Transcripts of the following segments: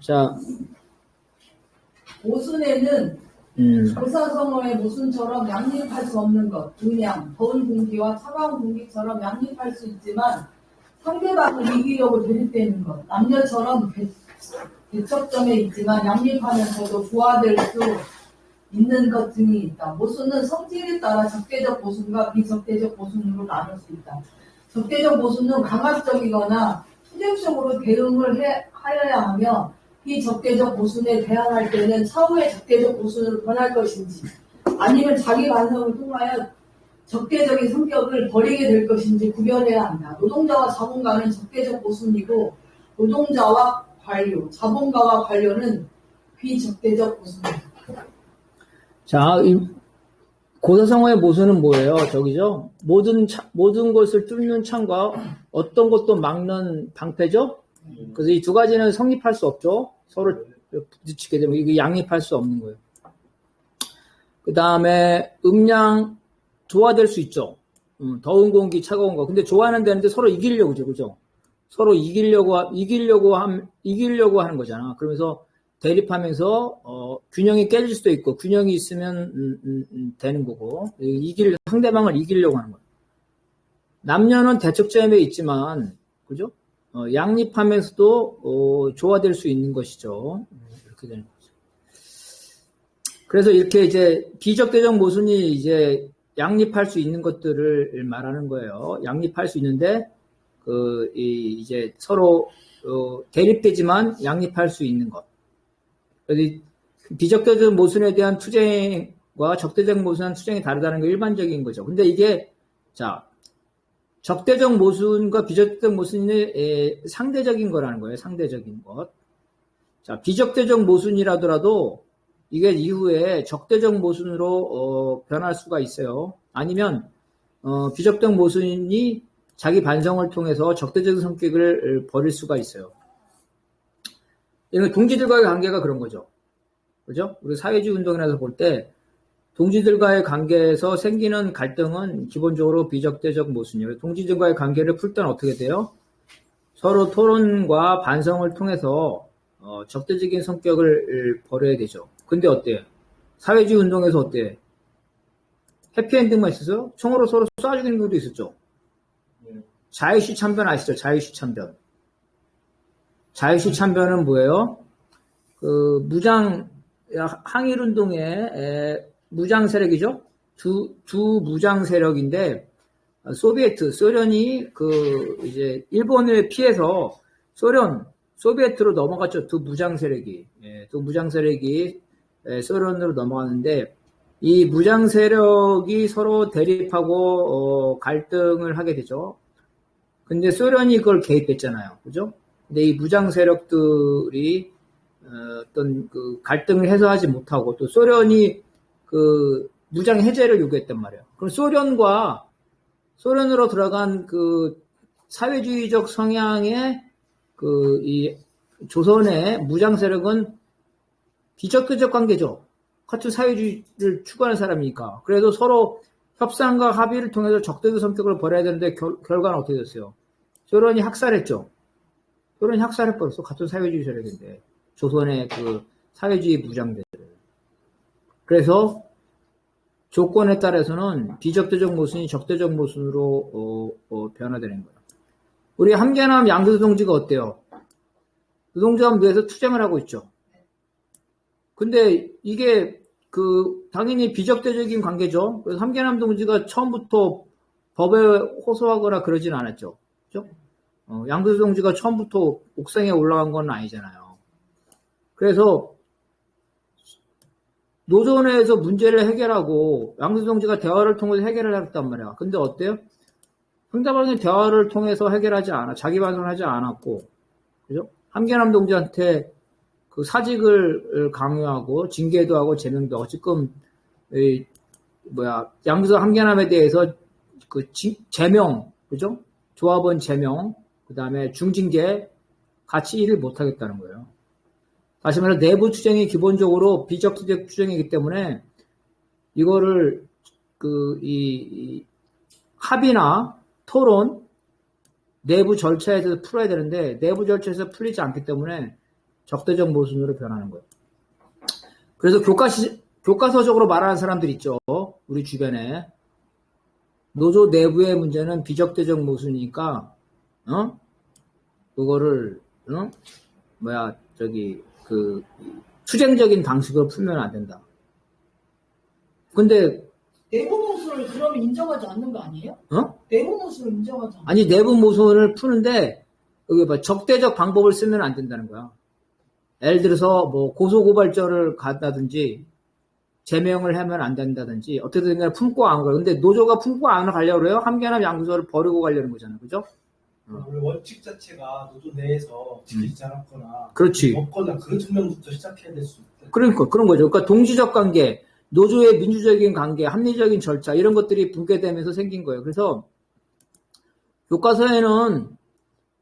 자, 모순에는 의사성어의 모순처럼 양립할 수 없는 것, 음양, 더운 공기와 차가운 공기처럼 양립할 수 있지만 상대방을 이기려고 대립되는 것, 남녀처럼 대척점에 있지만 양립하면서도 부화될 수 있는 것 등이 있다. 모순은 성질에 따라 적대적 모순과 비적대적 모순으로 나눌 수 있다. 적대적 모순은 강압적이거나 투쟁적으로 대응을 하여야 하며 비적대적 모순에 대항할 때는 차후의 적대적 모순으로 변할 것인지 아니면 자기 반성을 통하여 적대적인 성격을 버리게 될 것인지 구별해야 한다. 노동자와 자본가는 적대적 모순이고 노동자와 관료, 자본가와 관료는 비적대적 모순이다. 자, 고사성어의 모순은 뭐예요? 저기죠? 모든 것을 뚫는 창과 어떤 것도 막는 방패죠? 그래서 이 두 가지는 성립할 수 없죠? 서로 부딪히게 되면 이게 양립할 수 없는 거예요. 그 다음에 음양, 조화될 수 있죠? 더운 공기, 차가운 거. 근데 조화는 되는데 서로 이기려고, 그죠? 서로 이기려고 하는 거잖아. 그러면서 대립하면서 균형이 깨질 수도 있고 균형이 있으면 되는 거고 상대방을 이기려고 하는 거예요. 남녀는 대척점에 있지만 그죠? 양립하면서도 조화될 수 있는 것이죠. 이렇게 되는 거죠. 그래서 이렇게 이제 비적대적 모순이 이제 양립할 수 있는 것들을 말하는 거예요. 양립할 수 있는데 이제 서로 대립되지만 양립할 수 있는 것. 비적대적 모순에 대한 투쟁과 적대적 모순한 투쟁이 다르다는 게 일반적인 거죠. 근데 이게, 자, 적대적 모순과 비적대적 모순이 상대적인 거라는 거예요. 상대적인 것. 자, 비적대적 모순이라더라도 이게 이후에 적대적 모순으로 변할 수가 있어요. 아니면 비적대적 모순이 자기 반성을 통해서 적대적인 성격을 버릴 수가 있어요. 이건 동지들과의 관계가 그런 거죠. 그죠? 우리 사회주의 운동이라서 볼 때, 동지들과의 관계에서 생기는 갈등은 기본적으로 비적대적 모순이에요. 동지들과의 관계를 풀 때는 어떻게 돼요? 서로 토론과 반성을 통해서, 적대적인 성격을 버려야 되죠. 근데 어때요? 사회주의 운동에서 어때요? 해피엔딩만 있었어요? 총으로 서로 쏴 죽이는 것도 있었죠. 자유시 참변 아시죠? 자유시 참변. 자유시 참변은 뭐예요? 항일운동의 무장 세력이죠? 두 무장 세력인데, 소련이 이제 일본을 피해서 소비에트로 넘어갔죠. 두 무장 세력이. 두 무장 세력이 소련으로 넘어갔는데, 이 무장 세력이 서로 대립하고, 갈등을 하게 되죠. 근데 소련이 그걸 개입했잖아요. 그죠? 근데 이 무장 세력들이 어떤 갈등을 해소하지 못하고 또 소련이 무장 해제를 요구했단 말이에요. 그럼 소련으로 들어간 사회주의적 성향의 이 조선의 무장 세력은 비적대적 관계죠. 같은 사회주의를 추구하는 사람이니까. 그래도 서로 협상과 합의를 통해서 적대적 성격을 버려야 되는데 결과는 어떻게 됐어요? 소련이 학살했죠. 소련이 학살해버렸어. 같은 사회주의 세력인데. 조선의 사회주의 무장대들. 그래서 조건에 따라서는 비적대적 모순이 적대적 모순으로 변화되는 거예요. 우리 함께남 양두수 동지가 어때요? 노동자 무대에서 투쟁을 하고 있죠. 근데 이게 당연히 비적대적인 관계죠. 그래서 함께남 동지가 처음부터 법에 호소하거나 그러진 않았죠. 그죠? 양두수 동지가 처음부터 옥상에 올라간 건 아니잖아요. 그래서 노조내에서 문제를 해결하고 양두수 동지가 대화를 통해서 해결을 했단 말이야. 근데 어때요? 상대방이 대화를 통해서 해결하지 않아. 자기 반성을 하지 않았고, 그죠? 함께남 동지한테 사직을 강요하고 징계도 하고 제명도 하고 지금 양두수 함께남에 대해서 제명, 그죠? 조합원 제명, 그 다음에 중징계 같이 일을 못 하겠다는 거예요. 다시 말해서 내부 투쟁이 기본적으로 비적대적 투쟁이기 때문에 이거를 합의나 토론, 내부 절차에서 풀어야 되는데 내부 절차에서 풀리지 않기 때문에 적대적 모순으로 변하는 거예요. 그래서 교과서적으로 말하는 사람들 있죠. 우리 주변에. 노조 내부의 문제는 비적대적 모순이니까, 그거를, 투쟁적인 방식으로 풀면 안 된다. 근데, 내부 모순을 그럼 인정하지 않는 거 아니에요? 내부 모순을 인정하지 않는 아니, 내부 모순을 푸는데, 여기 적대적 방법을 쓰면 안 된다는 거야. 예를 들어서, 고소고발죄를 간다든지, 제명을 하면 안 된다든지, 어떻게든 간에 품고 안 가요. 근데 노조가 품고 안 가려고 그래요? 함께하는 양수소를 버리고 가려는 거잖아요. 그죠? 원래 원칙 자체가 노조 내에서 지키지 않았거나, 그렇지. 없거나 그런 측면부터 시작해야 될 수 있다. 그러니까, 그런 거죠. 그러니까 동지적 관계, 노조의 민주적인 관계, 합리적인 절차, 이런 것들이 붕괴되면서 생긴 거예요. 그래서,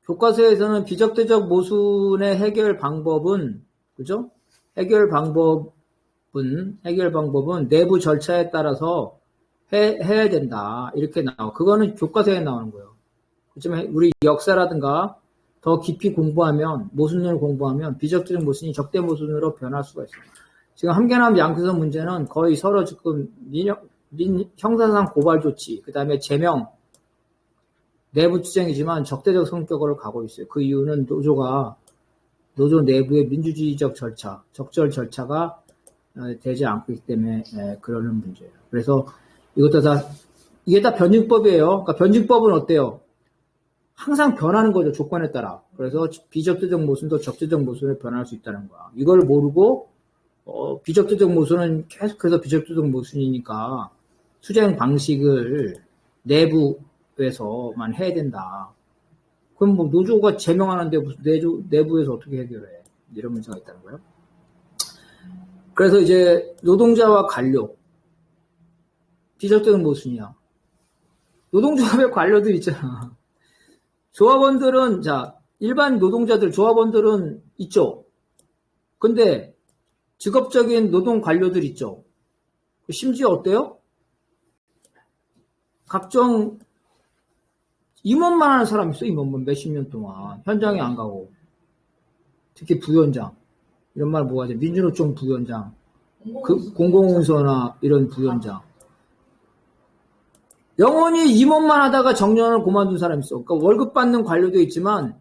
교과서에서는 비적대적 모순의 해결 방법은, 그죠? 해결 방법은 내부 절차에 따라서 해야 된다. 이렇게 나와. 그거는 교과서에 나오는 거예요. 그렇지만 우리 역사라든가 더 깊이 공부하면, 모순론을 공부하면 비적대적 모순이 적대 모순으로 변할 수가 있어요. 지금 함께남 양수소 문제는 거의 서로 지금 형사상 고발 조치, 그 다음에 제명, 내부 투쟁이지만 적대적 성격으로 가고 있어요. 그 이유는 노조 내부의 민주주의적 절차, 적절 절차가 되지 않고 있기 때문에 그러는 문제예요. 그래서 이게 다 변증법이에요. 그러니까 변증법은 어때요? 항상 변하는 거죠. 조건에 따라. 그래서 비적대적 모순도 적대적 모순에 변할 수 있다는 거야. 이걸 모르고 비적대적 모순은 계속해서 비적대적 모순이니까 투쟁 방식을 내부에서만 해야 된다. 그럼 노조가 제명하는데 무슨 내부에서 어떻게 해결해? 이런 문제가 있다는 거예요. 그래서 이제 노동자와 관료, 비적대적 모순이야. 노동조합의 관료들 있잖아. 조합원들은, 일반 노동자들, 조합원들은 있죠. 근데 직업적인 노동 관료들 있죠. 심지어 어때요? 각종 임원만 하는 사람 있어. 임원만 몇십 년 동안 현장에 안 가고, 특히 부위원장 이런 말 뭐하죠? 민주노총 부위원장, 공공운서나 이런 부위원장 영원히 임원만 하다가 정년을 그만둔 사람이 있어. 그러니까 월급 받는 관료도 있지만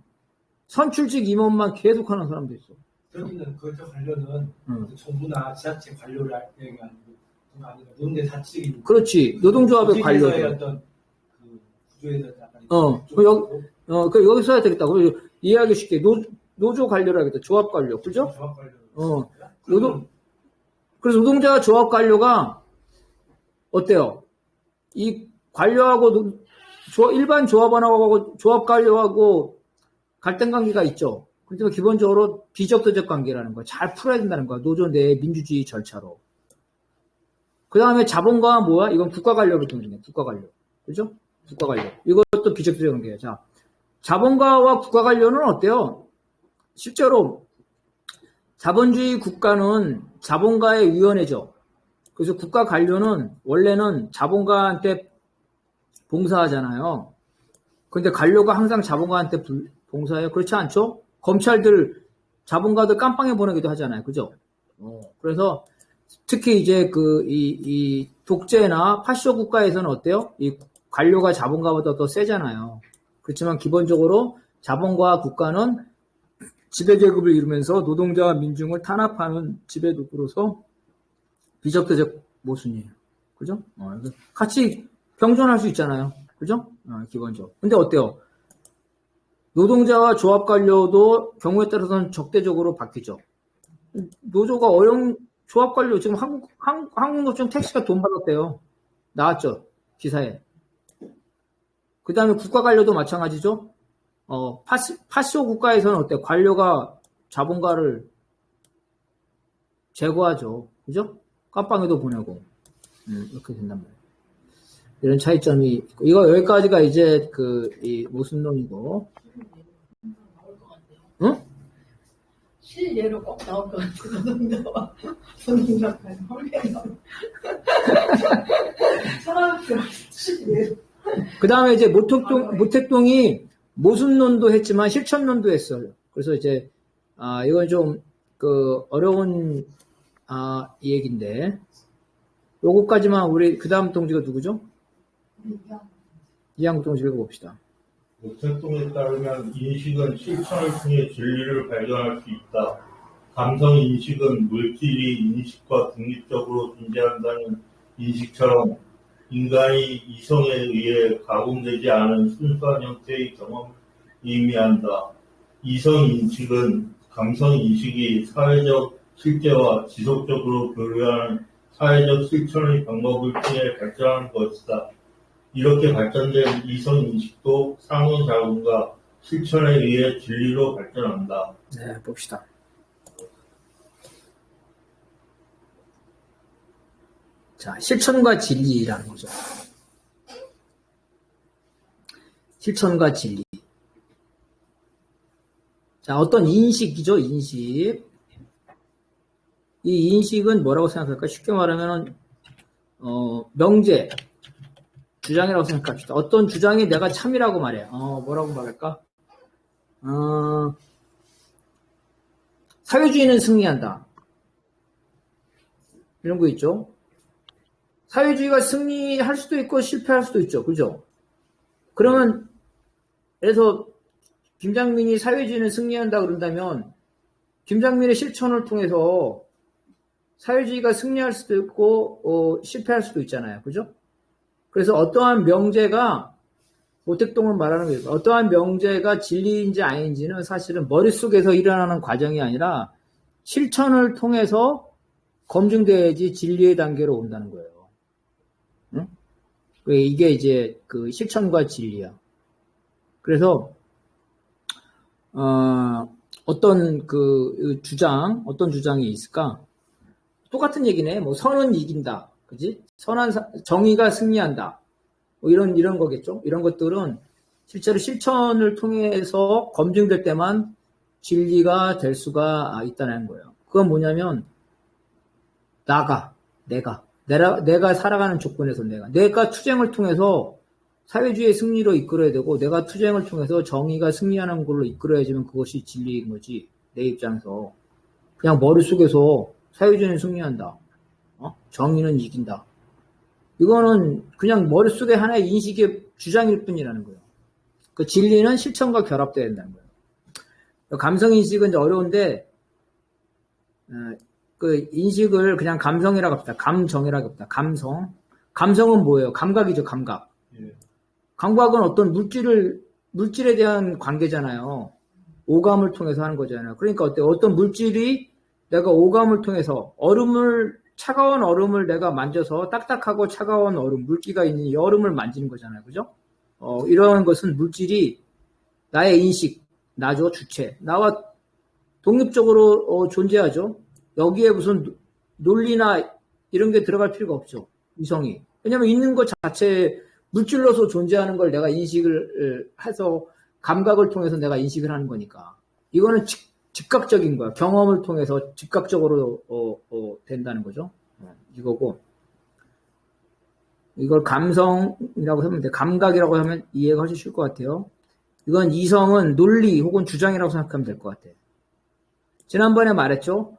선출직 임원만 계속하는 사람도 있어. 여기는 그 관료는 정부나 지자체 관료를 얘기 아니고 노동자 자치기. 그렇지. 노동조합의 관료들. 어떤 그 구조에서 약간 여기 써야 되겠다. 이해하기 쉽게 노조 관료라 하겠다. 조합 관료, 그죠? 조합 관료. 그래서 노동자 조합 관료가 어때요? 이 관료하고 일반 조합원하고 조합 관료하고 갈등 관계가 있죠. 그렇지만 기본적으로 비적대적 관계라는 거 잘 풀어야 된다는 거야. 노조 내의 민주주의 절차로. 그 다음에 자본가가 뭐야? 이건 국가 관료로 통일해. 국가 관료. 그죠? 국가 관료. 이것도 비적대적 관계예요. 자, 자본가와 국가 관료는 어때요? 실제로 자본주의 국가는 자본가의 위원회죠. 그래서 국가 관료는 원래는 자본가한테 봉사하잖아요. 근데 관료가 항상 자본가한테 봉사해요? 그렇지 않죠? 검찰들, 자본가들 깜빵에 보내기도 하잖아요. 그죠? 그래서 특히 이제 이 독재나 파쇼 국가에서는 어때요? 이 관료가 자본가보다 더 세잖아요. 그렇지만 기본적으로 자본가와 국가는 지배계급을 이루면서 노동자와 민중을 탄압하는 지배도구로서 비적대적 모순이에요. 그죠? 같이 병존할 수 있잖아요. 그죠? 기본적으로. 근데 어때요? 노동자와 조합 관료도 경우에 따라서는 적대적으로 바뀌죠. 노조가 조합 관료, 지금 한국노총 택시가 돈 받았대요. 나왔죠? 기사에. 그 다음에 국가 관료도 마찬가지죠? 파쇼 국가에서는 어때요? 관료가 자본가를 제거하죠. 그죠? 깜빵에도 보내고. 이렇게 된단 말이에요. 이런 차이점이 있고. 이거 여기까지가 이제 이 모순론이고. 응? 실례로 꼭 나올 것 같아요. 노동자와 노동자 간의 헐레가. 사람들 실례로. 그 다음에 이제 모택동이 모순론도 했지만 실천론도 했어요. 그래서 이제 이건 좀, 어려운, 이 얘기인데, 요거까지만 우리, 그 다음 동지가 누구죠? 이항 동지 읽어봅시다. 모택동에 따르면 인식은 실천을 통해 진리를 발견할 수 있다. 감성 인식은 물질이 인식과 독립적으로 존재한다는 인식처럼 인간이 이성에 의해 가공되지 않은 순수한 형태의 경험을 의미한다. 이성 인식은 감성 인식이 사회적 실제와 지속적으로 교류하는 사회적 실천의 방법을 통해 발전하는 것이다. 이렇게 발전된 이성 인식도 상호작용과 실천에 의해 진리로 발전한다. 네, 봅시다. 자, 실천과 진리라는 거죠. 실천과 진리. 자, 어떤 인식이죠, 인식. 이 인식은 뭐라고 생각할까? 쉽게 말하면, 명제, 주장이라고 생각합시다. 어떤 주장이 내가 참이라고 말해. 뭐라고 말할까? 사회주의는 승리한다. 이런 거 있죠. 사회주의가 승리할 수도 있고 실패할 수도 있죠. 그죠? 그러면, 그래서 김장민이 사회주의는 승리한다 그런다면, 김장민의 실천을 통해서 사회주의가 승리할 수도 있고, 실패할 수도 있잖아요. 그죠? 그래서 어떠한 명제가, 모택동을 말하는 거예요. 어떠한 명제가 진리인지 아닌지는 사실은 머릿속에서 일어나는 과정이 아니라 실천을 통해서 검증돼야지 진리의 단계로 온다는 거예요. 응? 이게 이제 그 실천과 진리야. 그래서, 어떤 어떤 주장이 있을까? 똑같은 얘기네. 뭐, 선은 이긴다. 그지? 정의가 승리한다. 뭐 이런 거겠죠? 이런 것들은 실제로 실천을 통해서 검증될 때만 진리가 될 수가 있다는 거예요. 그건 뭐냐면, 내가 살아가는 조건에서 내가 투쟁을 통해서 사회주의의 승리로 이끌어야 되고, 내가 투쟁을 통해서 정의가 승리하는 걸로 이끌어야지만 그것이 진리인 거지. 내 입장에서. 그냥 머릿속에서 사회주의는 승리한다. 정의는 이긴다. 이거는 그냥 머릿속에 하나의 인식의 주장일 뿐이라는 거예요. 그 진리는 실천과 결합돼야 된다는 거예요. 감성인식은 이제 어려운데, 그 인식을 그냥 감성이라고 합시다. 감정이라고 합시다. 감성은 뭐예요? 감각이죠, 감각. 예. 감각은 어떤 물질에 대한 관계잖아요. 오감을 통해서 하는 거잖아요. 그러니까 어떤 물질이 내가 오감을 통해서 차가운 얼음을 내가 만져서 딱딱하고 차가운 얼음, 물기가 있는 이 얼음을 만지는 거잖아요. 그죠? 이런 것은 물질이 나의 인식, 나죠, 주체. 나와 독립적으로 존재하죠. 여기에 무슨 논리나 이런 게 들어갈 필요가 없죠. 이성이. 왜냐면 있는 것 자체 물질로서 존재하는 걸 내가 인식을 해서 감각을 통해서 내가 인식을 하는 거니까. 이거는 즉각적인 거야. 경험을 통해서 즉각적으로 된다는 거죠. 이거고, 이걸 감성이라고 하면 돼. 감각이라고 하면 이해가 훨씬 쉬울 것 같아요. 이건 이성은 논리 혹은 주장이라고 생각하면 될 것 같아. 지난번에 말했죠.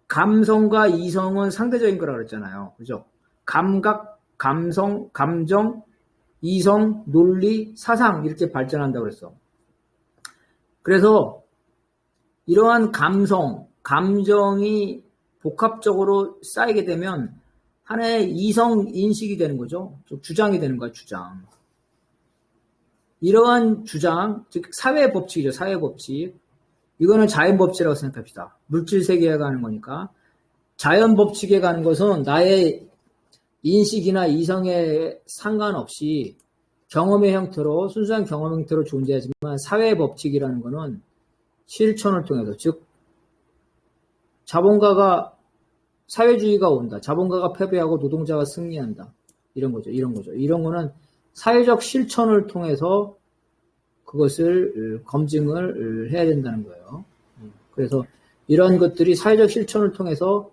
감성과 이성은 상대적인 거라고 그랬잖아요. 그죠? 감각, 감성, 감정, 이성, 논리, 사상 이렇게 발전한다고 그랬어. 그래서 이러한 감정이 복합적으로 쌓이게 되면 하나의 이성 인식이 되는 거죠. 주장이 되는 거야, 주장. 이러한 주장, 즉 사회 법칙이죠, 사회 법칙. 이거는 자연 법칙이라고 생각합시다. 물질 세계에 가는 거니까. 자연 법칙에 가는 것은 나의 인식이나 이성에 상관없이 경험의 형태로, 순수한 경험 형태로 존재하지만 사회 법칙이라는 거는 실천을 통해서, 즉 사회주의가 온다. 자본가가 패배하고 노동자가 승리한다. 이런 거죠. 이런 거는 사회적 실천을 통해서 그것을 검증을 해야 된다는 거예요. 그래서 이런 것들이 사회적 실천을 통해서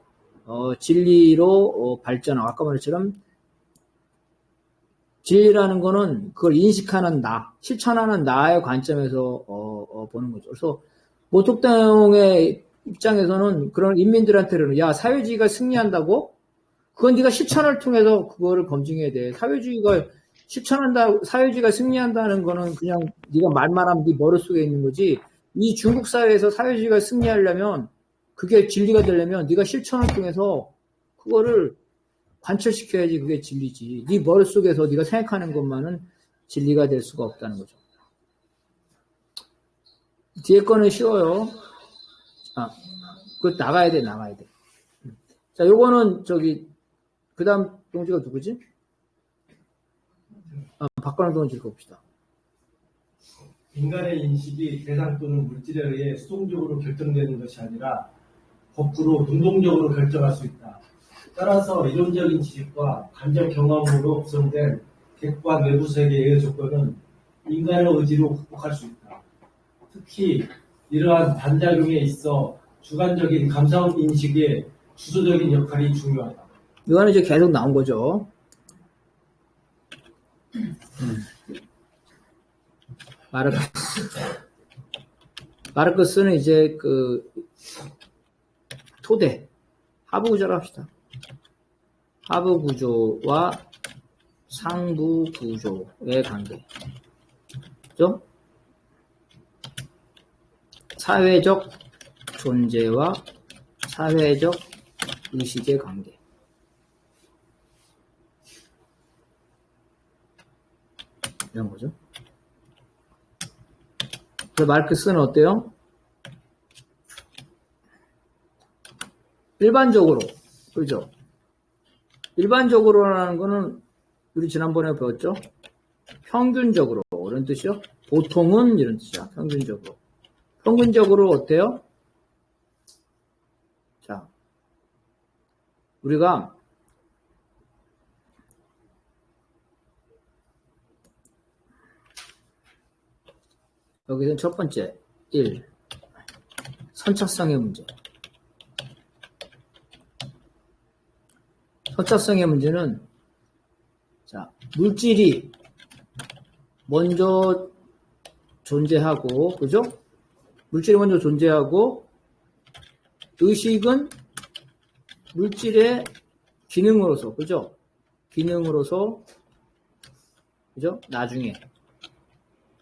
진리로 발전하고, 아까 말했처럼 진리라는 거는 그걸 인식하는 실천하는 나의 관점에서 보는 거죠. 그래서 모독당의 입장에서는 그런 인민들한테는 야 사회주의가 승리한다고? 그건 네가 실천을 통해서 그거를 검증해야 돼. 사회주의가 승리한다는 거는 그냥 네가 말만 하면 네 머릿속에 있는 거지. 이 중국 사회에서 사회주의가 승리하려면 그게 진리가 되려면 네가 실천을 통해서 그거를 관철시켜야지 그게 진리지. 네 머릿속에서 네가 생각하는 것만은 진리가 될 수가 없다는 거죠. 뒤에 거는 쉬워요. 그거 나가야 돼. 자, 요거는 그 다음 동지가 누구지? 박관호 동지 읽어봅시다. 인간의 인식이 대상 또는 물질에 의해 수동적으로 결정되는 것이 아니라 거꾸로 능동적으로 결정할 수 있다. 따라서 이론적인 지식과 감정 경험으로 구성된 객관 외부 세계의 조건은 인간의 의지로 극복할 수 있다. 특히 이러한 반작용에 있어 주관적인 감성 인식의 주도적인 역할이 중요하다. 이거는 이제 계속 나온 거죠. 마르크스는 이제 토대, 하부 구조를 합시다. 하부 구조와 상부 구조의 관계. 그죠? 사회적 존재와 사회적 의식의 관계. 이런 거죠. 그래서 마르크스는 어때요? 일반적으로, 그죠? 일반적으로라는 거는 우리 지난번에 배웠죠? 평균적으로, 이런 뜻이요? 보통은 이런 뜻이야, 평균적으로. 평균적으로 어때요? 자, 우리가 여기서는 첫 번째, 1. 선착성의 문제. 선착성의 문제는, 자, 물질이 먼저 존재하고, 그죠? 물질이 먼저 존재하고, 의식은 물질의 기능으로서, 그죠? 기능으로서, 그죠? 나중에,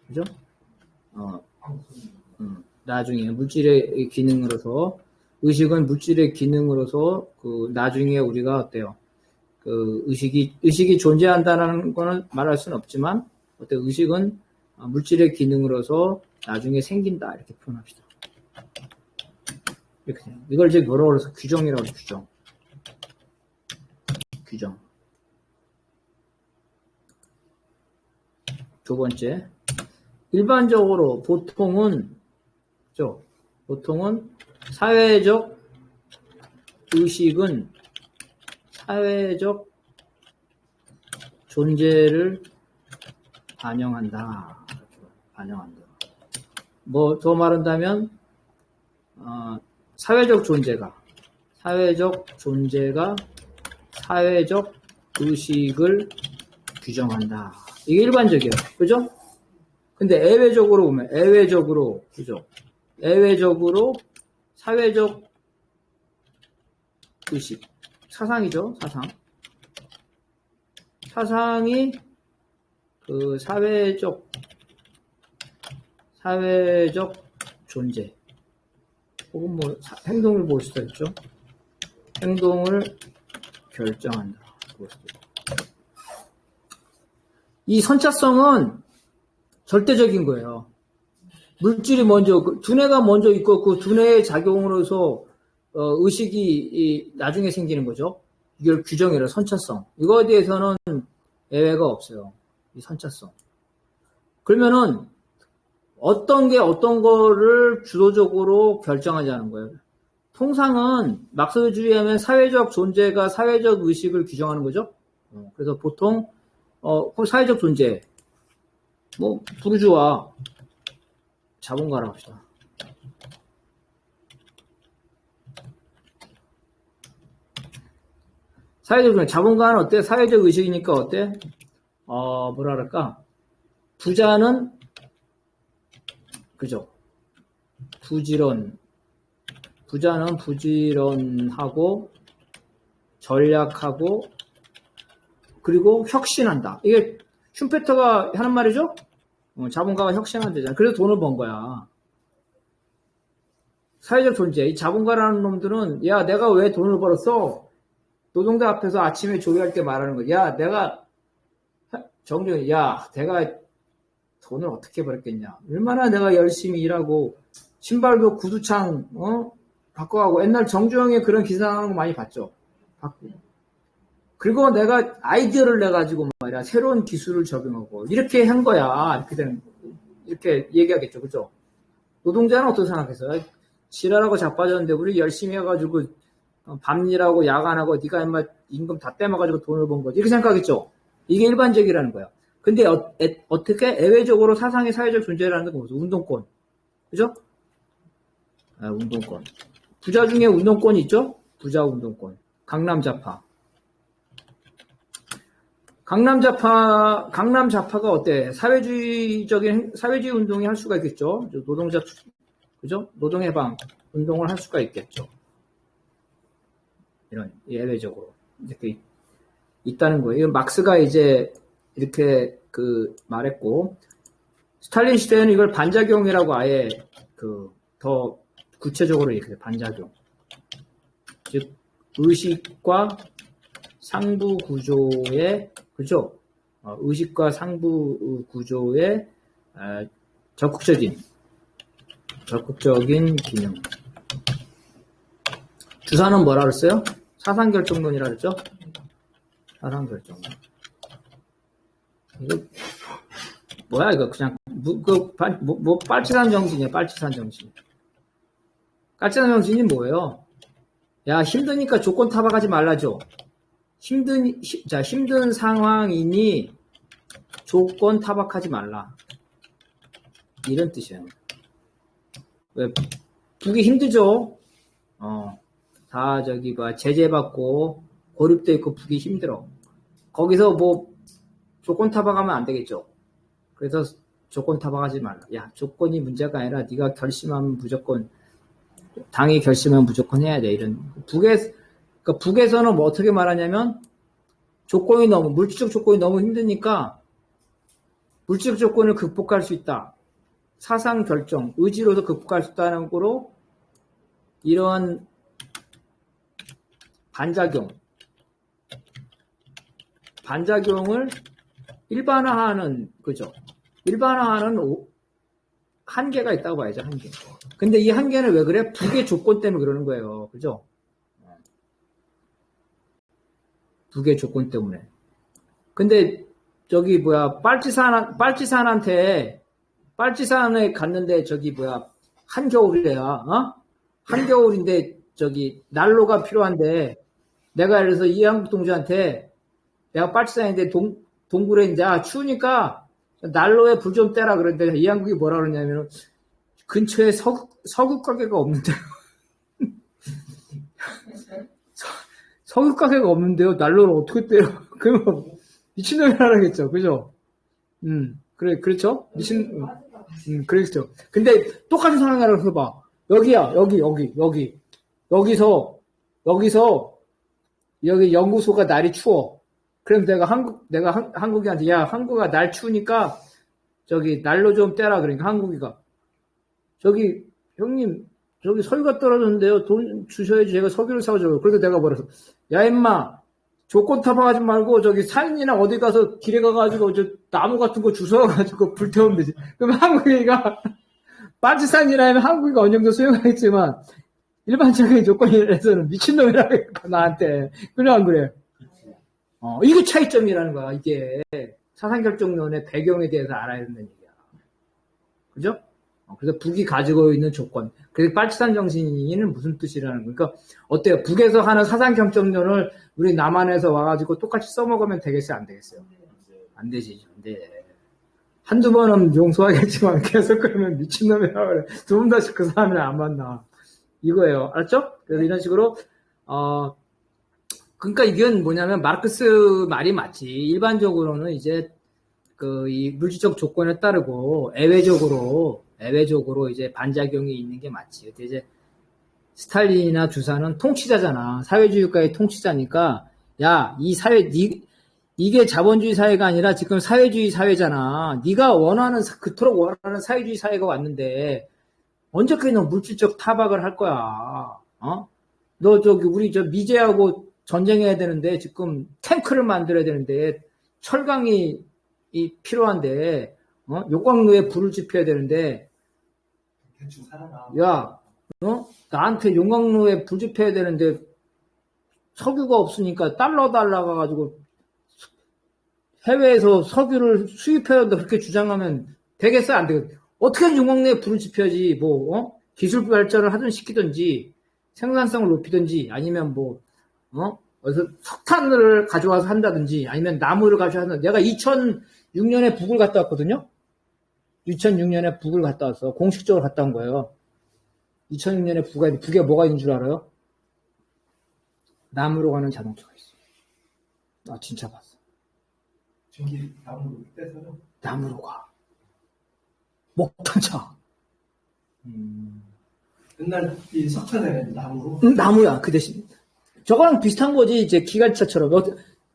그죠? 나중에 물질의 기능으로서 의식은 물질의 기능으로서 나중에 우리가 어때요? 의식이 존재한다는 거는 말할 수는 없지만 어때요? 의식은 물질의 기능으로서 나중에 생긴다 이렇게 표현합시다. 이렇게 이걸 이제 뭐라고 그래서 규정이라고 해서 규정. 두 번째. 일반적으로 보통은 사회적 의식은 사회적 존재를 반영한다. 뭐 더 말한다면 사회적 존재가 사회적 의식을 규정한다. 이게 일반적이에요. 그죠? 근데 애외적으로 보면, 그죠? 애외적으로 사회적 의식, 사상이죠, 사상. 사상이 사회적 존재, 혹은 뭐, 행동을 볼 수도 있죠. 행동을 결정한다. 이 선착성은 절대적인 거예요. 물질이 먼저, 두뇌가 먼저 있고 그 두뇌의 작용으로서 의식이 나중에 생기는 거죠. 이걸 규정이라 선착성. 이거에 대해서는 예외가 없어요. 이 선착성. 그러면은 어떤 거를 주도적으로 결정하자는 거예요. 통상은 막스주의하면 사회적 존재가 사회적 의식을 규정하는 거죠. 그래서 보통 사회적 존재, 뭐 부르주아 자본가라고 합시다. 사회적 존재, 자본가는 어때? 사회적 의식이니까 어때? 뭐라 그럴까? 부자는 그죠? 부자는 부지런하고 전략하고 그리고 혁신한다. 이게 슈페터가 하는 말이죠? 자본가가 혁신한다잖아. 그래서 돈을 번 거야. 사회적 존재. 이 자본가라는 놈들은 야 내가 왜 돈을 벌었어? 노동자 앞에서 아침에 조회할 때 말하는 거야. 야 내가 정정이 내가 돈을 어떻게 벌었겠냐. 얼마나 내가 열심히 일하고 신발도 구두창 바꿔가고 옛날 정주영의 그런 기사 나오는 거 많이 봤죠. 그리고 내가 아이디어를 내가지고 말이야 새로운 기술을 적용하고 이렇게 한 거야. 이렇게 얘기하겠죠. 그죠? 노동자는 어떻게 생각했어요? 지랄하고 자빠졌는데 우리 열심히 해가지고 밤일하고 야간하고 네가 인마 임금 다 떼먹어가지고 돈을 번 거지. 이렇게 생각하겠죠. 이게 일반적이라는 거야. 근데 어떻게 애외적으로 사상의 사회적 존재라는 건 무슨 운동권. 그죠? 운동권. 부자 중에 운동권이 있죠? 부자 운동권. 강남좌파. 강남좌파가 어때? 사회주의 운동이 할 수가 있겠죠? 노동자, 그죠? 노동해방 운동을 할 수가 있겠죠. 이런, 예외적으로. 이렇게 있다는 거예요. 막스가 이제 이렇게 말했고, 스탈린 시대에는 이걸 반작용이라고 아예 더 구체적으로 얘기해요. 반작용. 즉, 의식과 상부 구조의, 그죠? 의식과 상부 구조의 적극적인 기능. 주사는 뭐라 그랬어요? 사상결정론이라 그랬죠? 사상결정론. 이거, 뭐야, 이거 그냥, 빨치산 정신이야, 빨치산 정신. 빨치산 정신이 뭐예요? 야, 힘드니까 조건 타박하지 말라죠. 힘든 상황이니 조건 타박하지 말라. 이런 뜻이에요. 왜, 북이 힘들죠? 다 제재받고 고립돼 있고 북이 힘들어. 거기서 조건 타박하면 안 되겠죠. 그래서 조건 타박하지 말라. 야, 조건이 문제가 아니라 네가 결심하면 무조건, 당이 결심하면 무조건 해야 돼. 이런. 북에서는 어떻게 말하냐면, 물질적 조건이 너무 힘드니까, 물질적 조건을 극복할 수 있다. 사상 결정, 의지로서 극복할 수 있다는 거로, 이런 반작용을 일반화하는, 그죠? 일반화하는 한계가 있다고 봐야죠, 한계. 근데 이 한계는 왜 그래? 북의 조건 때문에 그러는 거예요. 그죠? 북의 조건 때문에. 근데, 빨치산에 갔는데, 한겨울이야, 한겨울인데, 난로가 필요한데, 내가 그래서 이한국 동지한테, 내가 빨치산인데, 동굴에 있는데, 추우니까, 난로에 불 좀 떼라 그랬는데, 이한국이 뭐라 그러냐면, 근처에 석유 가게가 없는데요. 석유 가게가 없는데요. 난로를 어떻게 떼요? 그러면 미친놈이라 하겠죠. 그죠? 그렇죠? 그렇죠. 근데 똑같은 상황이라고 해봐. 여기야, 여기서, 여기 연구소가 날이 추워. 그럼 내가 한국이한테, 야, 한국아, 날 추우니까, 난로 좀 떼라. 그러니까 한국이가. 형님, 석유가 떨어졌는데요. 돈 주셔야지 제가 석유를 사오죠. 그래서 내가 뭐라서, 야, 임마, 조건 타박하지 말고, 산이나 어디 가서 길에 가가지고, 나무 같은 거 주워가지고 불 태우면 되지. 그럼 한국이가, 빨치산이라 하면 한국이가 어느 정도 수용하겠지만, 일반적인 조건에서는 미친놈이라고 해, 나한테. 그래, 안 그래? 이게 차이점이라는 거야, 이게. 사상결정론의 배경에 대해서 알아야 된다는 얘기야. 그죠? 그래서 북이 가지고 있는 조건. 그래서 빨치산 정신이는 무슨 뜻이라는 거야. 그러니까, 어때요? 북에서 하는 사상결정론을 우리 남한에서 와가지고 똑같이 써먹으면 되겠어요? 안 되겠어요? 안 되지, 안 돼. 한두 번은 용서하겠지만 계속 그러면 미친놈이라고 그래. 두 번 다시 그 사람이랑 안 만나. 이거예요. 알았죠? 그래서 이런 식으로, 그러니까 이건 뭐냐면 마르크스 말이 맞지. 일반적으로는 이제 이 물질적 조건에 따르고 애외적으로 애외적으로 이제 반작용이 있는 게 맞지. 근데 이제 스탈린이나 주사는 통치자잖아. 사회주의 국가의 통치자니까, 야, 이 사회, 이게 자본주의 사회가 아니라 지금 사회주의 사회잖아. 네가 원하는, 그토록 원하는 사회주의 사회가 왔는데, 언제까지 너 물질적 타박을 할 거야. 너 우리 미제하고 전쟁해야 되는데, 지금 탱크를 만들어야 되는데, 철강이 필요한데, 용광로에 불을 지펴야 되는데, 대충 살아나. 야, 나한테 용광로에 불 지펴야 되는데 석유가 없으니까 달러 가가지고 해외에서 석유를 수입해야 한다 그렇게 주장하면 되겠어? 안 되겠어? 어떻게 용광로에 불을 지펴야지? 기술 발전을 하든 시키든지 생산성을 높이든지 아니면 어디서 석탄을 가져와서 한다든지 아니면 나무를 가져와서 내가 2006년에 북을 갔다 왔거든요. 2006년에 북을 갔다 왔어. 공식적으로 갔다 온 거예요. 2006년에 북에 뭐가 있는 줄 알아요? 나무로 가는 자동차가 있어. 나 진짜 봤어. 전기 나무로 떼서요? 나무로 가. 목탄차. 맨날 이 석탄에 나무로? 나무야, 그 대신. 저거랑 비슷한 거지, 이제 기관차처럼.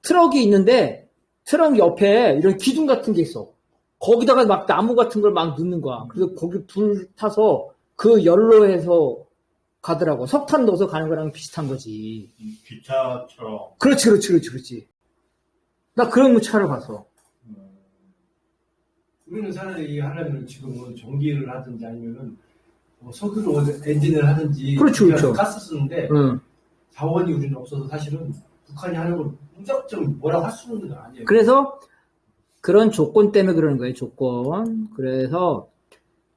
트럭이 있는데, 트럭 옆에 이런 기둥 같은 게 있어. 거기다가 막 나무 같은 걸 막 넣는 거야. 그래서 거기 불 타서 그 열로 해서 가더라고. 석탄 넣어서 가는 거랑 비슷한 거지. 기차처럼. 그렇지. 나 그런 차를 봤어. 우리는 차라리 하려면 지금은 전기를 하든지 아니면은 석유로 엔진을 하든지 그렇죠. 가스 쓰는데 응. 자원이 우리는 없어서 사실은 북한이 하는 걸 무작정 뭐라고 할 수 있는 건 아니에요. 그래서 그런 조건 때문에 그러는 거예요. 조건. 그래서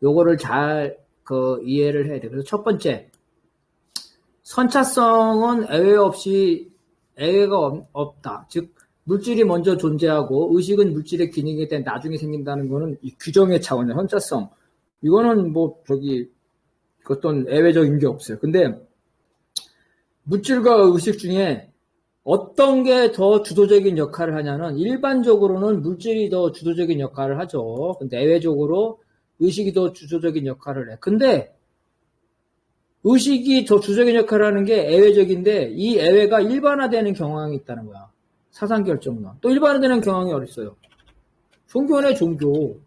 요거를 잘 이해를 해야 돼. 그래서 첫 번째, 선차성은 애외가 없다. 즉 물질이 먼저 존재하고 의식은 물질의 기능에 대한 나중에 생긴다는 거는 이 규정의 차원의 선차성. 이거는 어떤 애외적인 게 없어요. 근데 물질과 의식 중에 어떤 게 더 주도적인 역할을 하냐는 일반적으로는 물질이 더 주도적인 역할을 하죠. 근데 애외적으로 의식이 더 주도적인 역할을 해. 근데 의식이 더 주도적인 역할을 하는 게 애외적인데 이 애외가 일반화되는 경향이 있다는 거야. 사상결정론. 또 일반화되는 경향이 어딨어요? 종교네, 종교.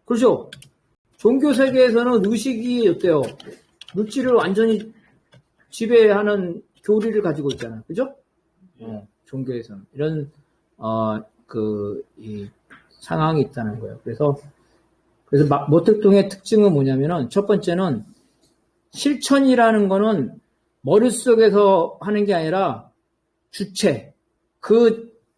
그렇죠? 종교 세계에서는 의식이 어때요? 물질을 완전히 지배하는 교리를 가지고 있잖아요. 그죠? 종교에서는. 이런, 이 상황이 있다는 거예요. 그래서 모택동의 특징은 뭐냐면은, 첫 번째는 실천이라는 거는 머릿속에서 하는 게 아니라 주체,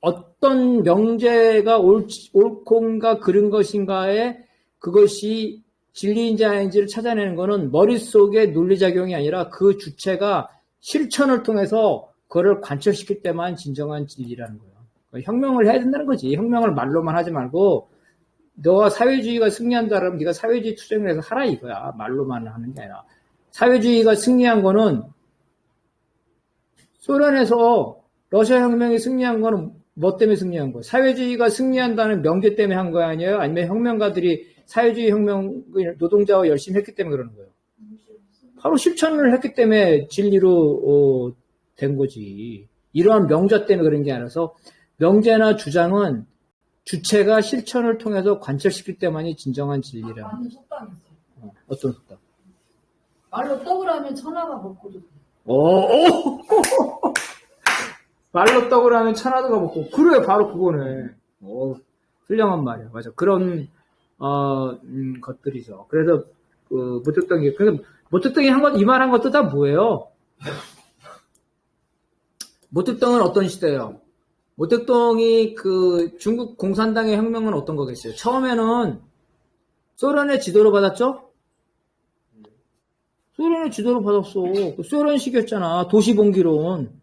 어떤 명제가 옳건가 그른 것인가에 그것이 진리인지 아닌지를 찾아내는 거는 머릿속의 논리작용이 아니라 그 주체가 실천을 통해서 그거를 관철시킬 때만 진정한 진리라는 거예요. 그러니까 혁명을 해야 된다는 거지. 혁명을 말로만 하지 말고 너가 사회주의가 승리한다 그러면 네가 사회주의 투쟁을 해서 하라 이거야. 말로만 하는 게 아니라. 사회주의가 승리한 거는 소련에서 러시아 혁명이 승리한 거는 뭐 때문에 승리한 거예요? 사회주의가 승리한다는 명제 때문에 한 거야 아니에요? 아니면 혁명가들이 사회주의 혁명을 노동자와 열심히 했기 때문에 그러는 거예요? 바로 실천을 했기 때문에 진리로 된 거지. 이러한 명제 때문에 그런 게 아니라서 명제나 주장은 주체가 실천을 통해서 관철시킬 때만이 진정한 진리라는 거예요. 맞는 속담이 있어요. 어떤 속담? 말로 떡을 하면 천하가 먹고도 돼. 말로 떡을 하면 천하도가 먹고. 그래, 바로 그거네. 훌륭한 말이야. 맞아. 그런, 것들이죠. 그래서, 모택동이, 모택동이 이 말 한 것도 다 뭐예요? 모택동은 어떤 시대예요? 모택동이 중국 공산당의 혁명은 어떤 거겠어요? 처음에는 소련의 지도를 받았죠? 소련의 지도를 받았어. 소련식이었잖아. 도시봉기론.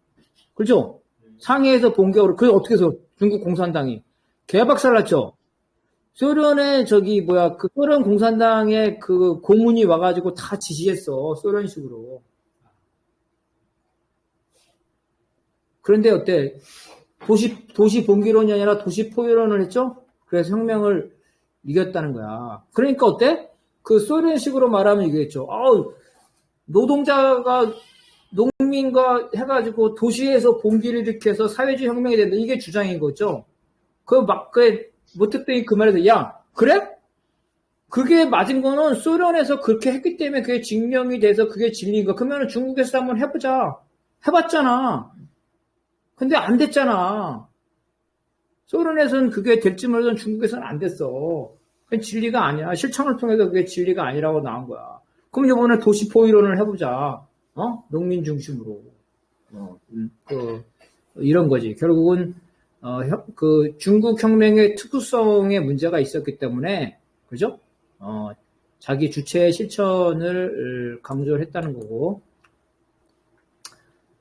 그렇죠? 상해에서 봉기하고, 그게 어떻게 해서 중국 공산당이 개박살났죠? 소련의 소련 공산당의 고문이 와가지고 다 지시했어. 소련식으로. 그런데 어때? 도시 봉기론이 아니라 도시 포위론을 했죠? 그래서 혁명을 이겼다는 거야. 그러니까 어때? 그 소련식으로 말하면 이거겠죠. 노동자가 농민과 해가지고 도시에서 봉기를 일으켜서 사회주의 혁명이 된다. 이게 주장인 거죠. 못했더니 그 말에서, 야, 그래? 그게 맞은 거는 소련에서 그렇게 했기 때문에 그게 증명이 돼서 그게 진리인 거. 그러면 중국에서 한번 해보자. 해봤잖아. 근데 안 됐잖아. 소련에서는 그게 될지 모르던 중국에서는 안 됐어. 그게 진리가 아니야. 실천을 통해서 그게 진리가 아니라고 나온 거야. 그럼 이번에 도시 포위론을 해보자. 농민 중심으로. 이런 거지. 결국은, 그 중국 혁명의 특수성에 문제가 있었기 때문에, 그죠? 자기 주체의 실천을 강조를 했다는 거고.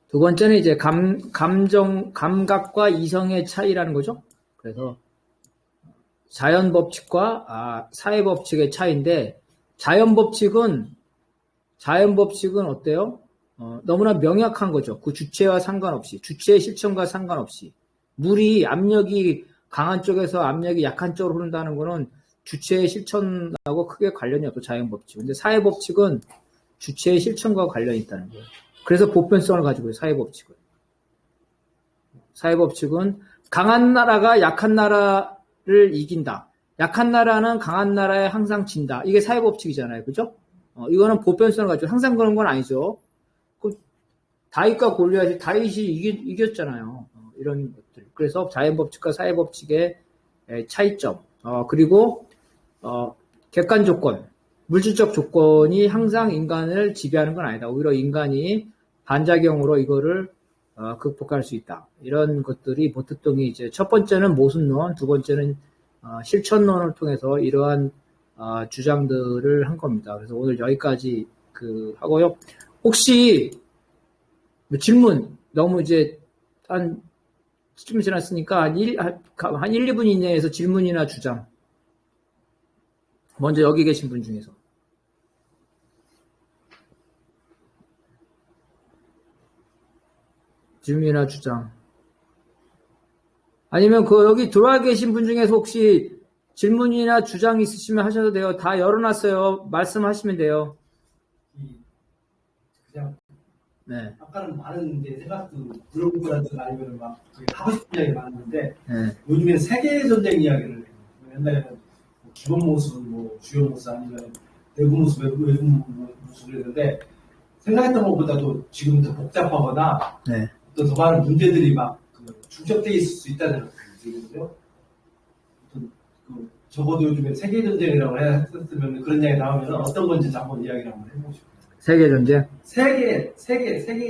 두 번째는 이제 감각과 이성의 차이라는 거죠. 그래서 자연 법칙과 사회 법칙의 차이인데, 자연 법칙은 어때요? 너무나 명확한 거죠. 그 주체와 상관없이, 주체의 실천과 상관없이. 물이 압력이 강한 쪽에서 압력이 약한 쪽으로 흐른다는 거는 주체의 실천하고 크게 관련이 없어, 자연 법칙. 근데 사회 법칙은 주체의 실천과 관련이 있다는 거예요. 그래서 보편성을 가지고 있어요, 사회 법칙은. 사회 법칙은 강한 나라가 약한 나라를 이긴다. 약한 나라는 강한 나라에 항상 진다. 이게 사회 법칙이잖아요. 그죠? 이거는 보편성을 가지고 항상 그런 건 아니죠. 다윗과 골리앗이 다윗이 이겼잖아요. 이런 것들. 그래서 자연 법칙과 사회 법칙의 차이점. 그리고 객관 조건, 물질적 조건이 항상 인간을 지배하는 건 아니다. 오히려 인간이 반작용으로 이거를 극복할 수 있다. 이런 것들이 모택동이 이제 첫 번째는 모순론, 두 번째는 실천론을 통해서 이러한 주장들을 한 겁니다. 그래서 오늘 여기까지 하고요. 혹시 질문 너무 이제 한 좀 지났으니까 한 1, 2분 이내에서 질문이나 주장. 먼저 여기 계신 분 중에서. 질문이나 주장. 아니면 여기 들어와 계신 분 중에서 혹시 질문이나 주장 있으시면 하셔도 돼요. 다 열어놨어요. 말씀하시면 돼요. 그냥 네. 아까는 많은 이제 생각도 물어보라든가 아니면 막 하고 싶은 이야기 많았는데 네. 요즘엔 세계 전쟁 이야기를 해요. 옛날에는 뭐 기본 모습, 뭐 주요 모습 아니면 내부 모습, 외부 모습을 했는데 생각했던 것보다도 지금 더 복잡하거나 네. 또 더 많은 문제들이 막 중첩되어 있을 수 있다는 얘기거든요. 적어도 요즘에 세계 전쟁이라고 했으면 그런 이야기 나오면 어떤 건지 한번 이야기를 한번 해보고 싶어요. 세계 전쟁? 세계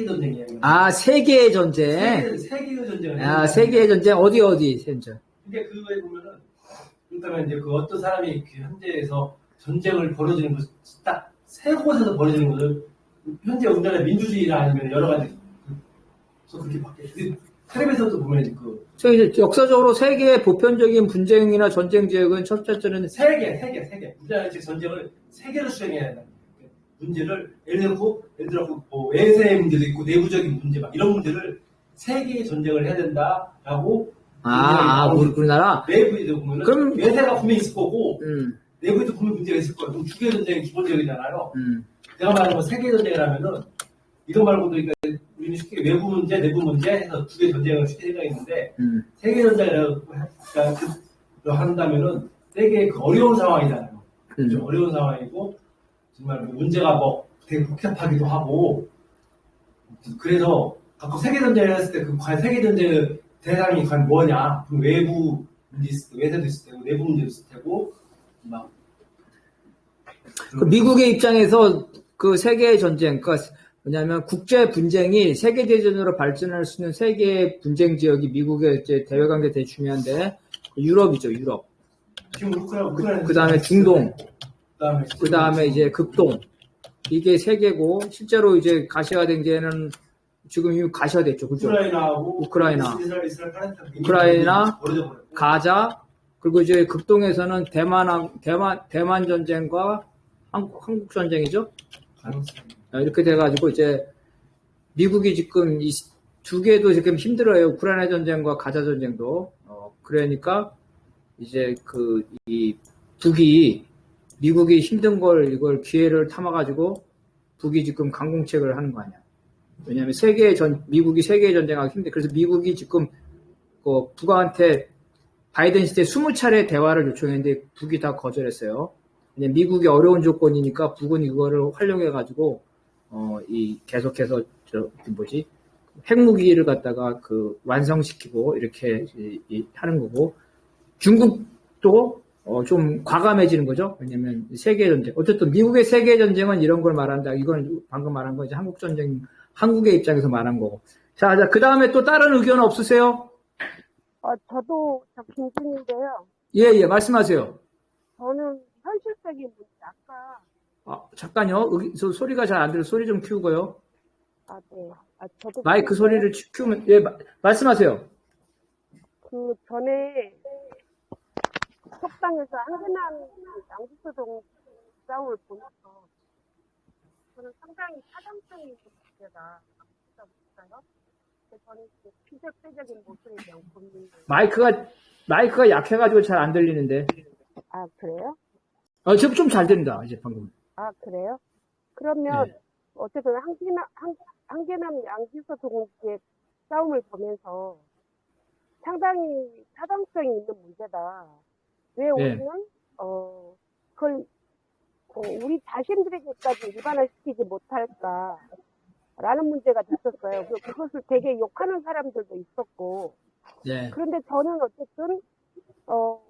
전쟁 이야기. 세계의 전쟁. 세계의 전쟁. 세계의 전쟁. 어디 전쟁? 근데 그거에 보면은, 그렇다면 이제 어떤 사람이 그 현재에서 전쟁을 벌어지는 것, 딱 세 곳에서 벌어지는 것을, 현재 우리나라 민주주의나 아니면 여러 가지, 그렇게 바뀌어요. 텔레비전도 보면 저 이제 역사적으로 세계의 보편적인 분쟁이나 전쟁 지역은 첫 번째는 세계. 우리나라 전쟁을 세계로 수행해야 된다. 문제를 예를 들어 뭐 외세의 문제도 있고 내부적인 문제 막 이런 문제를 세계의 전쟁을 해야 된다라고 우리나라 내부에도 보면은 그럼 외세가 분명히 있을 거고 내부에도 분명 문제가 있을 거예요. 그럼 주계 전쟁이 기본적이잖아요. 내가 말하는 건 세계 전쟁을 하면은 이거 말고도 그러니까 우리는 쉽게 외부 문제, 내부 문제 해서 주계 전쟁을 쉽게 생각했는데 세계 전쟁이라고 한다면은 되게 어려운 상황이잖아요. 좀 어려운 상황이고. 정말 문제가 뭐 되게 복잡하기도 하고 그래서 각각 세계전쟁을 했을 때 과연 세계전쟁의 대상이 과연 뭐냐? 그럼 외부 문제 있을 때 외세도 있을 테고 내부 문제도 있을 테고 막 미국의 입장에서 그 세계의 전쟁, 그러니까 뭐냐면 국제 분쟁이 세계 대전으로 발전할 수 있는 세계의 분쟁 지역이 미국의 이제 대외 관계 되게 중요한데 유럽이죠, 유럽. 지금 우크라이나 그 다음에 중동. 그 다음에 이제 극동. 이게 세 개고, 실제로 이제 가시화된 게는 지금 이미 가시화됐죠. 그죠? 우크라이나, 가자, 그리고 이제 극동에서는 대만 전쟁과 한국 전쟁이죠? 이렇게 돼가지고 이제 미국이 지금 이 두 개도 지금 힘들어요. 우크라이나 전쟁과 가자 전쟁도. 그러니까 이제 이 북이 미국이 힘든 걸 이걸 기회를 삼아가지고 북이 지금 강공책을 하는 거 아니야. 왜냐하면 미국이 세계의 전쟁하기 힘들. 그래서 미국이 지금 북한테 바이든 시대 20차례 대화를 요청했는데 북이 다 거절했어요. 근데 미국이 어려운 조건이니까 북은 이거를 활용해가지고 계속해서 핵무기를 갖다가 완성시키고 이렇게 하는 거고, 중국도 좀 과감해지는 거죠. 왜냐면 세계 전쟁. 어쨌든 미국의 세계 전쟁은 이런 걸 말한다. 이건 방금 말한 거 이제 한국 전쟁, 한국의 입장에서 말한 거고. 자, 그 다음에 또 다른 의견 없으세요? 저도 김준인데요. 예, 말씀하세요. 저는 현실적인 문제, 아까. 잠깐요. 소리가 잘 안 들려. 소리 좀 키우고요. 네. 저도. 마이크 소리를 키우면, 예, 말씀하세요. 전에 속당에서 한계남 양지소동 싸움을 보면서 저는 상당히 사정성이 있는 문제다. 볼까요? 저는 피적대적인 모습에 대한 고민을. 마이크가 약해가지고 잘 안 들리는데. 그래요? 지금 좀 잘 들린다, 이제 방금. 그래요? 그러면, 네. 어쨌든 한계남 양지소동의 싸움을 보면서 상당히 사정성이 있는 문제다. 왜 우리는, 그걸, 우리 자신들에게까지 일반화시키지 못할까. 라는 문제가 있었어요. 그것을 되게 욕하는 사람들도 있었고. 네. 그런데 저는 어쨌든,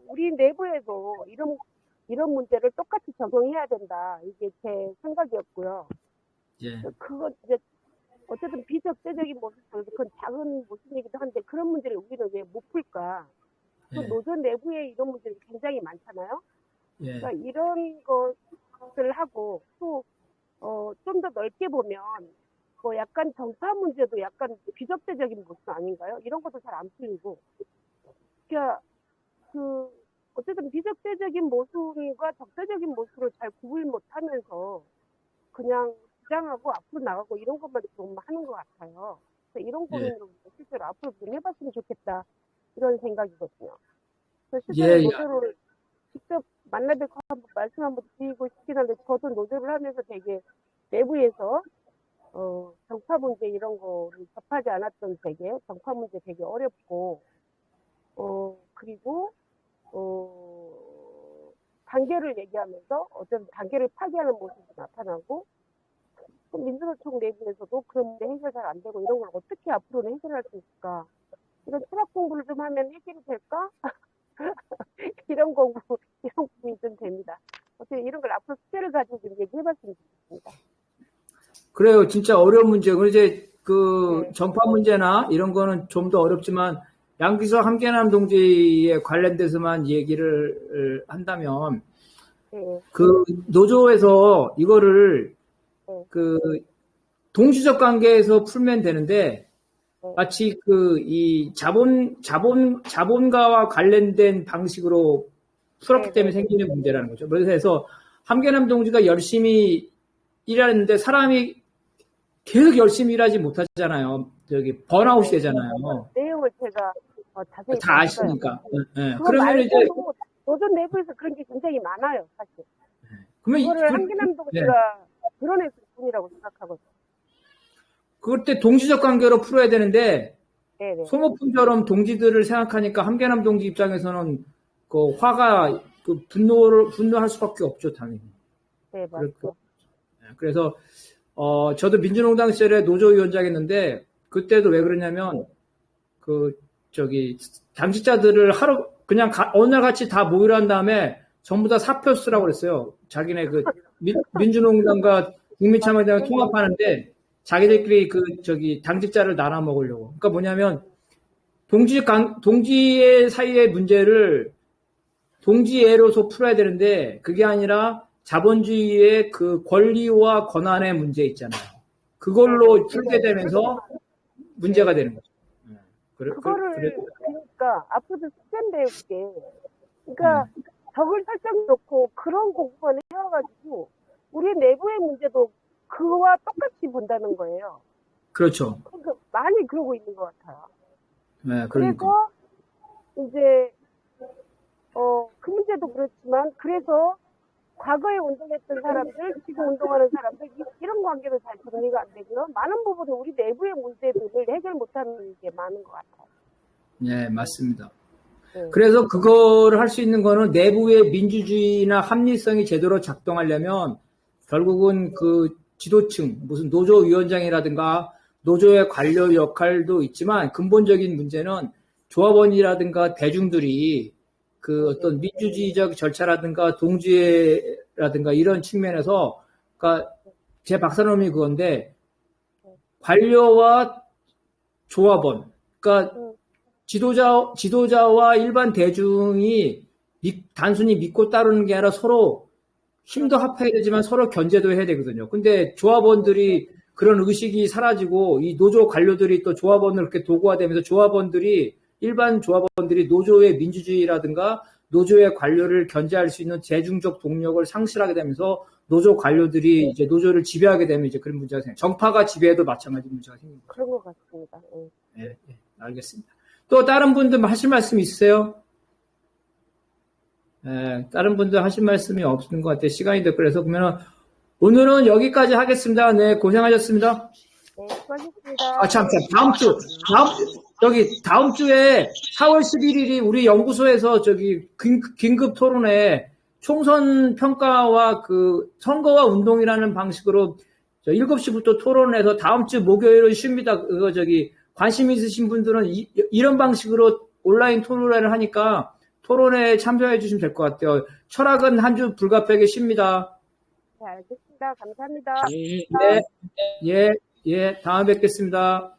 우리 내부에도 이런 문제를 똑같이 적용해야 된다. 이게 제 생각이었고요. 예. 그건 이제, 어쨌든 비적대적인 모습들, 그건 작은 모습이기도 한데, 그런 문제를 우리는 왜 못 풀까? 그 예. 노조 내부에 이런 문제들이 굉장히 많잖아요. 예. 그러니까 이런 것을 하고, 또, 좀 더 넓게 보면, 약간 정파 문제도 약간 비적대적인 모습 아닌가요? 이런 것도 잘 안 풀리고. 그러니까, 어쨌든 비적대적인 모습과 적대적인 모습을 잘 구분 못 하면서, 그냥 주장하고 앞으로 나가고 이런 것만 좀 하는 것 같아요. 그래서 이런 고민을 실제로 앞으로 좀 해봤으면 좋겠다. 이런 생각이거든요. 그래서 실제로 노조를 직접 만나뵙고 말씀 한번 드리고 싶긴 한데, 저도 노조를 하면서 되게 내부에서 정파 문제 이런 거를 접하지 않았던 정파 문제 되게 어렵고, 그리고, 단계를 얘기하면서 어떤 단계를 파괴하는 모습이 나타나고, 민주노총 내부에서도 그런 문제 해결 잘 안 되고 이런 걸 어떻게 앞으로는 해결할 수 있을까? 이런 철학 공부를 좀 하면 해결이 될까? 이런 고민이 좀 됩니다. 어떻게 이런 걸 앞으로 숙제를 가지고 좀 얘기해봤으면 좋겠습니다. 그래요. 진짜 어려운 문제고, 이제 정파 문제나 이런 거는 좀 더 어렵지만, 양기석 한계남 동지에 관련돼서만 얘기를 한다면, 노조에서 이거를 동시적 관계에서 풀면 되는데, 마치 이 자본가와 관련된 방식으로 풀었기 때문에 생기는 문제라는 거죠. 그래서 한계남 동지가 열심히 일하는데 사람이 계속 열심히 일하지 못하잖아요. 번아웃이 되잖아요. 내용을 제가 자세히 다 아시니까. 네. 그러면 이제 노조 내부에서 그런 게 굉장히 많아요, 사실. 그거를 한계남 동지가 드러냈을 뿐이라고 생각하거든요. 그럴 때 동시적 관계로 풀어야 되는데, 소모품처럼 동지들을 생각하니까 한계남 동지 입장에서는 화가 분노할 수밖에 없죠, 당연히. 네, 맞죠. 그래서 저도 민주농당 시절에 노조위원장했는데, 그때도 왜 그러냐면 당직자들을 그냥 어느 날 같이 다 모이라 한 다음에 전부 다 사표 쓰라고 그랬어요. 자기네 민주농당과 국민참여당을 통합하는데 자기들끼리 당직자를 나눠 먹으려고. 그러니까 뭐냐면 동지의 사이의 문제를 동지애로서 풀어야 되는데 그게 아니라 자본주의의 권리와 권한의 문제 있잖아요. 그걸로 풀게 되면서 문제가 되는 거죠. 그러니까 앞으로도 숙제인데요, 그게. 그러니까 적을 설정해놓고 그런 공부만 해와가지고 우리 내부의 문제도 그와 똑같이 본다는 거예요. 그렇죠. 그러니까 많이 그러고 있는 것 같아요. 네, 그러니까. 그래서 이제 그 문제도 그렇지만 그래서 과거에 운동했던 사람들, 지금 운동하는 사람들, 이런 관계도 잘 정리가 안 되고요. 많은 부분은 우리 내부의 문제들을 해결 못하는 게 많은 것 같아요. 네, 맞습니다. 네. 그래서 그거를 할 수 있는 거는 내부의 민주주의나 합리성이 제대로 작동하려면 결국은 그 지도층, 무슨 노조위원장이라든가 노조의 관료 역할도 있지만 근본적인 문제는 조합원이라든가 대중들이 그 어떤 민주주의적 절차라든가 동지애라든가 이런 측면에서, 그러니까 제 박사론이 그건데 관료와 조합원, 그러니까 지도자와 일반 대중이 단순히 믿고 따르는 게 아니라 서로 힘도 합해야 되지만 서로 견제도 해야 되거든요. 근데 조합원들이 그런 의식이 사라지고 이 노조 관료들이 또 조합원을 이렇게 도구화되면서 일반 조합원들이 노조의 민주주의라든가 노조의 관료를 견제할 수 있는 대중적 동력을 상실하게 되면서 노조 관료들이 이제 노조를 지배하게 되면 이제 그런 문제가 생겨요. 정파가 지배해도 마찬가지 문제가 생깁니다. 그런 것 같습니다. 네, 알겠습니다. 또 다른 분들 하실 말씀 있으세요? 네, 다른 분들 하실 말씀이 없는 것 같아요. 시간이 됐고 그래서 그러면 오늘은 여기까지 하겠습니다. 네, 고생하셨습니다. 네, 수고하셨습니다. 다음 주에 4월 11일이 우리 연구소에서 긴급 토론회 총선 평가와 그 선거와 운동이라는 방식으로 7시부터 토론해서 다음 주 목요일은 쉽니다. 관심 있으신 분들은 이런 방식으로 온라인 토론회를 하니까 토론회에 참여해 주시면 될 것 같아요. 철학은 한 주 불가피하게 쉽니다. 네, 알겠습니다. 감사합니다. 예, 다음에 뵙겠습니다.